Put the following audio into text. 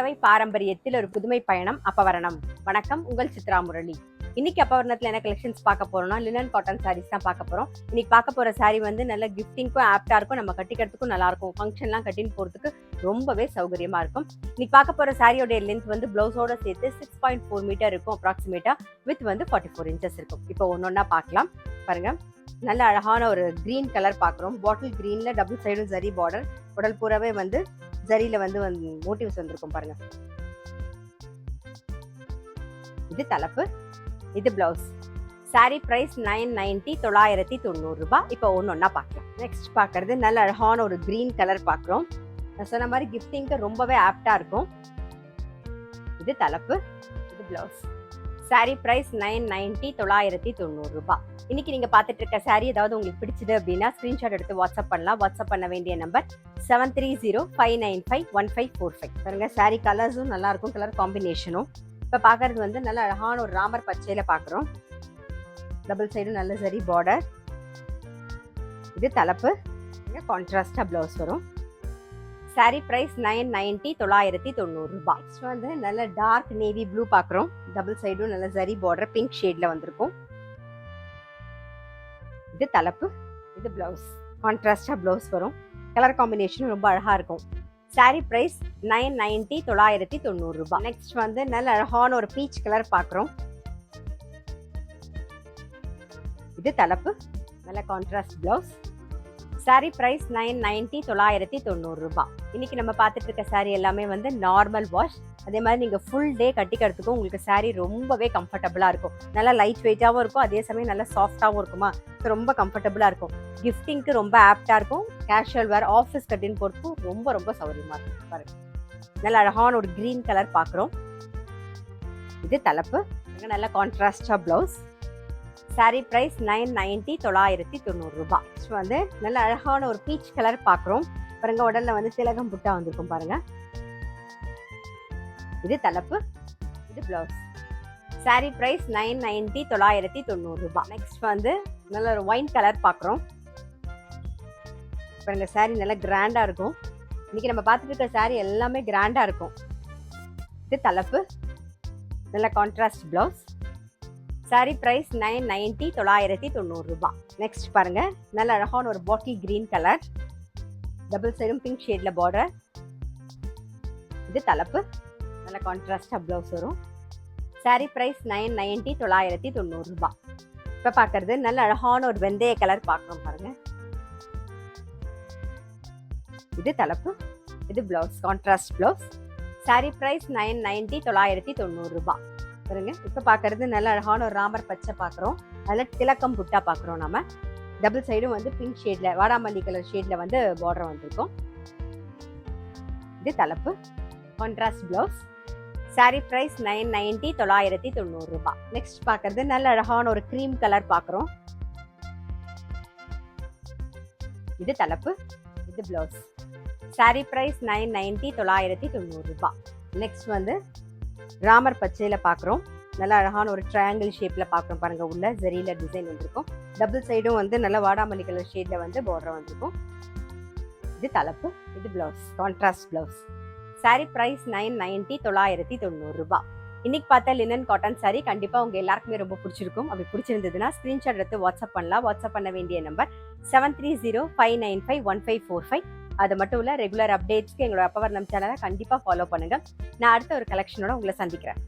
தலைமுறை பாரம்பரியத்தில் ஒரு புதுமை பயணம் அப்பவரணம். வணக்கம், உங்கள் சித்ரா முரளி. இன்னைக்கு அப்பவரணத்துல என்ன கலெக்ஷன்ஸ் பார்க்க போறோம்னா லினன் காட்டன் சாரீஸ் தான் பார்க்க போறோம். இன்னைக்கு பார்க்க போற சாரீ வந்து நல்ல கிஃப்டிங்க்கும் ஆப்டா இருக்கும், நம்ம கட்டிக்கிறதுக்கும் நல்லா இருக்கும், ஃபங்க்ஷன்லாம் கட்டின்னு போறதுக்கு ரொம்பவே சௌகரியமா இருக்கும். இன்னைக்கு பார்க்க போற சாரியோட லென்த் வந்து பிளவுஸோட சேர்த்து 6.4 மீட்டர் இருக்கும் அப்ராக்சிமேட்டா, வித் வந்து 44 இன்ச்சஸ் இருக்கும். இப்போ ஒன்னொன்னா பார்க்கலாம். பாருங்க, நல்ல அழகான ஒரு கிரீன் கலர் பார்க்குறோம். பாட்டில் கிரீன்ல டபுள் சைடும் ஜரி பார்டர், உடல் பூராவே வந்து ஜரியில வந்து மோட்டிவ்ஸ் வந்திருக்கும் பாருங்க. இது தலைப்பு, இது பிளவுஸ். சாரி பிரைஸ் 990, 990 ரூபாய். இப்போ ஒன்னொன்னா பார்க்கலாம். நெக்ஸ்ட் பார்க்கறது நல்ல அழகான ஒரு கிரீன் கலர் பார்க்குறோம். நான் சொன்ன மாதிரி கிஃப்டிங்க்கு ரொம்பவே ஆப்டா இருக்கும். இது தலைப்பு, இது பிளவுஸ். சாரி பிரைஸ் 990, 990 ரூபாய். இன்னைக்கு நீங்க பார்த்துட்டு இருக்க சாரி ஏதாவது உங்களுக்கு பிடிச்சது அப்படின்னா ஸ்கிரீன்ஷாட் எடுத்து வாட்ஸ்அப் பண்ணலாம். வாட்ஸ்அப் பண்ண வேண்டிய நம்பர் 7305951545. பாருங்க, சாரி கலர்ஸும் நல்லா இருக்கும், கலர் காம்பினேஷனும். இப்ப பாக்குறது வந்து நல்ல அழகான ஒரு ராமர் பச்சையில பாக்குறோம். டபுள் சைடும் நல்ல சரி பார்டர். இது தலைப்பு, கான்ட்ராஸ்டா பிளவுஸ் வரும். சாரி பிரைஸ் 990, 990 ரூபாய். நெக்ஸ்ட் வந்து நல்ல டார்க் நேவி ப்ளூ பாக்குறோம். டபுள் சைடும் நல்ல சரி பார்டர் பிங்க் ஷேட்ல வந்திருக்கும். இது தலைப்பு, இது பிளவுஸ். கான்ட்ராஸ்டா பிளவுஸ் வரும், கலர் காம்பினேஷன் ரொம்ப அழகா இருக்கும். சாரி பிரைஸ் 990, 990 ரூபாய். நெக்ஸ்ட் வந்து நல்ல அழகான ஒரு பீச் கலர் பாக்குறோம். இது தலைப்பு, நல்ல கான்ட்ராஸ்ட் பிளவுஸ். சாரி பிரைஸ் 990, 990 ரூபாய். இன்னைக்கு நம்ம பார்த்துட்டு இருக்க சாரி எல்லாமே வந்து நார்மல் வாஷ். அதே மாதிரி நீங்க ஃபுல் டே கட்டிக்கிறதுக்கும் உங்களுக்கு சாரி ரொம்பவே கம்ஃபர்டபுளா இருக்கும். நல்லா லைட் வெயிட்டாகவும் இருக்கும், அதே சமயம் நல்லா சாஃப்டாகவும் இருக்குமா, ரொம்ப கம்ஃபர்டபுளா இருக்கும். கிஃப்டிங்க்கு ரொம்ப ஆப்டா இருக்கும். கேஷுவல் வேர், ஆஃபீஸ் கட்டின்னு போறதுக்கும் ரொம்ப ரொம்ப சௌகரியமா இருக்கும். பாருங்க, நல்ல அழகான ஒரு கிரீன் கலர் பார்க்குறோம். இது தலைப்பு, நல்ல கான்ட்ராஸ்டா பிளவுஸ். சாரி பிரைஸ் 990, 990 ரூபாய். வந்து நல்ல அழகான ஒரு பீச் கலர் பார்க்குறோம். பாருங்க, உடல்ல வந்து திலகம் புட்டா வந்திருக்கும் பாருங்க. இது தலைப்பு, இது பிளவுஸ். சாரி பிரைஸ் 990, 990 ரூபாய். நெக்ஸ்ட் வந்து நல்ல ஒரு ஒயின் கலர் பார்க்குறோம். பாருங்க, சாரி நல்லா கிராண்டா இருக்கும். இன்னைக்கு நம்ம பார்த்துட்டு இருக்க சாரி எல்லாமே கிராண்டா இருக்கும். இது தலைப்பு, நல்ல கான்ட்ராஸ்ட் பிளவுஸ். சாரி பிரைஸ் 990, 990 ரூபாய். நெக்ஸ்ட் பாருங்க, நல்ல அழகான ஒரு பாட்டில் கிரீன் கலர், டபுள் சைடும் பிங்க் ஷேட்ல பார்டர். இது தலைப்பு, நல்ல கான்ட்ராஸ்டா பிளவுஸ் வரும். சாரி பிரைஸ் 990, 990 ரூபாய். இப்ப பாக்குறது நல்ல அழகான ஒரு வெந்தய கலர் பார்க்கணும் பாருங்க. இது தலைப்பு, இது blouse, contrast blouse. Sari price 990, 990 ரூபாய். பாருங்க, இப்ப பாக்குறது நல்ல அழகான ஒரு ராமர் பச்சை பாக்குறோம். அதுல திலக்கம் புட்டா பாக்குறோம் நம்ம. டபுள் சைடும் வந்து பிங்க் ஷேட்ல, வாடாமல்லி கலர் ஷேட்ல வந்து பார்டர் வந்திருக்கும். இது தலைப்பு, கான்ட்ராஸ்ட் பிளவுஸ். சாரி பிரைஸ் 990, 990 ரூபாய். நெக்ஸ்ட் பாக்குறது நல்ல அழகான ஒரு கிரீம் கலர் பாக்குறோம். இது தலைப்பு, இது பிளவுஸ். சாரி பிரைஸ் 990, 990 ரூபாய். நெக்ஸ்ட் வந்து ராமர் பச்சையில பாக்குறோம். நல்ல அழகான ஒரு ட்ரையாங்கிள் ஷேப்ல பாக்குறோம் பாருங்க. உள்ள ஜரியில டிசைன் வந்திருக்கும். டபுள் சைடும் வந்து நல்ல வாடாமல்லி கலர் ஷேட்ல வந்து பார்டர் வந்திருக்கும். இது தலைப்பு, இது blouse, contrast blouse. Sari price 990, 990 ரூபாய். இன்னைக்கு பார்த்தா லினன் காட்டன் சாரி கண்டிப்பா உங்க எல்லாருக்குமே ரொம்ப பிடிச்சிருக்கும். அப்படி பிடிச்சிருந்ததுன்னா ஸ்கிரீன்ஷாட் எடுத்து வாட்ஸ்அப் பண்ணலாம். வாட்ஸ்அப் பண்ண வேண்டிய நம்பர் 7305951545. அது மட்டும் இல்ல, ரெகுலர் அப்டேட்ஸ்க்கு எங்களோட அப்பவரணம் சேனலை கண்டிப்பா ஃபாலோ பண்ணுங்க. நான் அடுத்த ஒரு கலெக்ஷனோட உங்களை சந்திக்கிறேன்.